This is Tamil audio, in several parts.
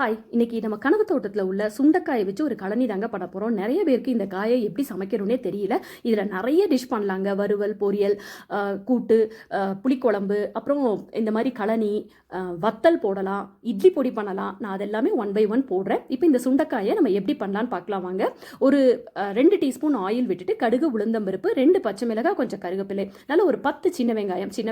ஹாய், இன்னைக்கு நம்ம கனவு தோட்டத்தில் உள்ள சுண்டைக்காயை வச்சு ஒரு கழனி தாங்க பண்ண போகிறோம். நிறைய பேருக்கு இந்த காயை எப்படி சமைக்கணும்னே தெரியல. இதில் நிறைய டிஷ் பண்ணலாங்க. வறுவல், பொரியல், கூட்டு, புளிக்குழம்பு, அப்புறம் இந்த மாதிரி கழனி, வத்தல் போடலாம், இட்லி பொடி பண்ணலாம். நான் அதெல்லாமே 1 by 1 போடுறேன். இப்போ இந்த சுண்டைக்காயை நம்ம எப்படி பண்ணலான்னு பார்க்கலாம் வாங்க. ஒரு 2 டீஸ்பூன் ஆயில் விட்டுட்டு கடுகு, உளுந்தம்பருப்பு, 2 பச்சை மிளகாய், கொஞ்சம் கருவேப்பிலை, நல்லா ஒரு 10 சின்ன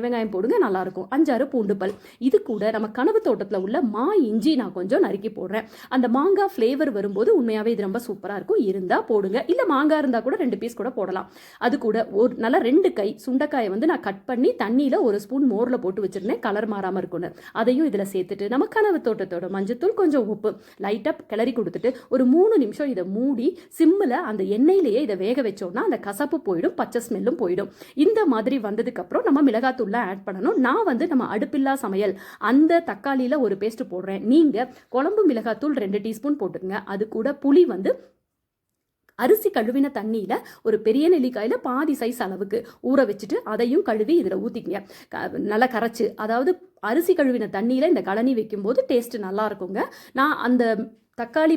வெங்காயம் போடுங்க, நல்லாயிருக்கும். 5 6 பூண்டு பல். இது கூட நம்ம கனவு தோட்டத்தில் உள்ள இஞ்சி நான் கொஞ்சம் நறுக்கி போடுறேன். அந்த மாங்காய் ஃப்ளேவர் வரும்போது உண்மையாவே இது ரொம்ப சூப்பரா இருக்கும். இருந்தா போடுங்க, இல்ல மாங்காய் இருந்தா கூட 2 பீஸ் கூட போடலாம். அது கூட ஒரு நல்லா 2 கை சுண்டைக்காயை நான் கட் பண்ணி தண்ணியில 1 ஸ்பூன் மோர்ல போட்டு வச்சிருந்தேன், கலர் மாறாம இருக்கும்னு. அதையும் இதுல சேர்த்துட்டு நம்ம கனவு தோட்டத்தோட மஞ்சத்தூள், கொஞ்சம் உப்பு லைட்டா கிளறி கொடுத்துட்டு ஒரு 3 நிமிஷம் இதை மூடி சிம்மில் அந்த எண்ணெயிலேயே இதை வேக வச்சோம்னா அந்த கசப்பு போயிடும், பச்சை ஸ்மெல்லும் போயிடும். இந்த மாதிரி வந்ததுக்கு அப்புறம் நம்ம மிளகாத்தூள்ல ஆட் பண்ணணும். நான் நம்ம அடுப்பில்லா சமையல் அந்த தக்காளியில ஒரு பேஸ்ட் போடுறேன். நீங்க குழம்பு மிளகாத்தூள் 2 டீஸ்பூன் போட்டுக்கங்க. அது கூட புளி அரிசி கழுவின தண்ணியில் ஒரு பெரிய நெல்லிக்காயில் பாதி சைஸ் அளவுக்கு ஊற வச்சுட்டு அதையும் கழுவி இதில் ஊற்றிக்கங்க. நல்லா கரைச்சி, அதாவது அரிசி கழுவின தண்ணியில் இந்த கழனி வைக்கும்போது டேஸ்ட்டு நல்லா இருக்குங்க. நான் அந்த தக்காளி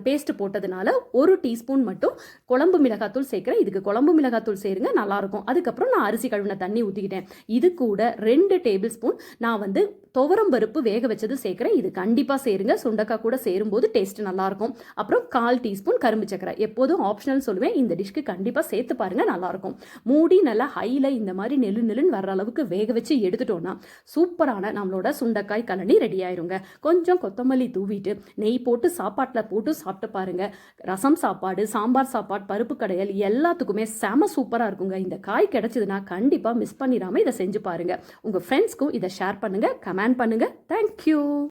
பேஸ்ட் போட்டதுனால 1 டீஸ்பூன் மட்டும் குழம்பு மிளகாத்தூள் சேர்க்குறேன். இதுக்கு குழம்பு மிளகாத்தூள் சேருங்க, நல்லாயிருக்கும். அதுக்கப்புறம் நான் அரிசி கழுவின தண்ணி ஊற்றிக்கிட்டேன். இது கூட 2 டேபிள் ஸ்பூன் நான் துவரம் பருப்பு வேக வச்சது சேர்க்குறேன். இது கண்டிப்பாக சேருங்க, சுண்டக்காய் கூட சேரும்போது டேஸ்ட் நல்லாயிருக்கும். அப்புறம் 1/4 டீஸ்பூன் கரும்பு சக்கரை, எப்போதும் ஆப்ஷனல் சொல்லுவேன், இந்த டிஷ்க்கு கண்டிப்பாக சேர்த்து பாருங்கள், நல்லாயிருக்கும். மூடி நல்லா ஹையில் இந்த மாதிரி நெல்லுன்னு வர்ற அளவுக்கு வேக வச்சு எடுத்துட்டோன்னா சூப்பரான நம்மளோட சுண்டைக்காய் கழனி ரெடி ஆயிருங்க. கொஞ்சம் கொத்தமல்லி தூவிட்டு நெய் போட்டு சாப்பாட்டில் போட்டு சாப்பிட்டு பாருங்க. ரசம் சாப்பாடு, சாம்பார் சாப்பாடு, பருப்பு கடையல் எல்லாத்துக்குமே செம சூப்பராக இருக்குங்க. இந்த காய் கிடைச்சதுன்னா கண்டிப்பாக மிஸ் பண்ணிடாமல் இதை செஞ்சு பாருங்க. உங்கள் ஃப்ரெண்ட்ஸ்க்கும் இதை ஷேர் பண்ணுங்க, கமெண்ட் பண்ணுங்க. தேங்க்யூ.